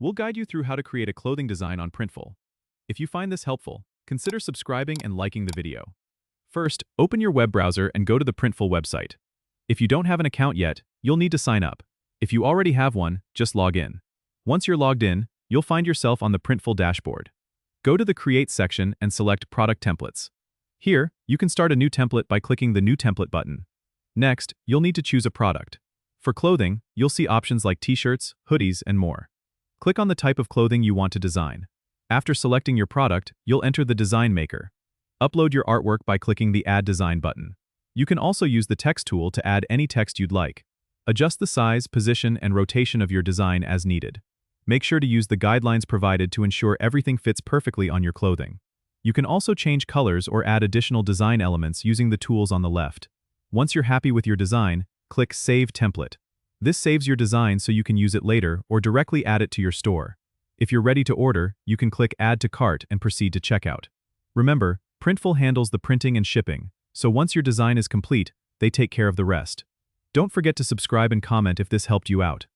We'll guide you through how to create a clothing design on Printful. If you find this helpful, consider subscribing and liking the video. First, open your web browser and go to the Printful website. If you don't have an account yet, you'll need to sign up. If you already have one, just log in. Once you're logged in, you'll find yourself on the Printful dashboard. Go to the Create section and select Product Templates. Here, you can start a new template by clicking the New Template button. Next, you'll need to choose a product. For clothing, you'll see options like t-shirts, hoodies, and more. Click on the type of clothing you want to design. After selecting your product, you'll enter the design maker. Upload your artwork by clicking the Add Design button. You can also use the text tool to add any text you'd like. Adjust the size, position, and rotation of your design as needed. Make sure to use the guidelines provided to ensure everything fits perfectly on your clothing. You can also change colors or add additional design elements using the tools on the left. Once you're happy with your design, click Save Template. This saves your design so you can use it later or directly add it to your store. If you're ready to order, you can click Add to Cart and proceed to checkout. Remember, Printful handles the printing and shipping, so once your design is complete, they take care of the rest. Don't forget to subscribe and comment if this helped you out.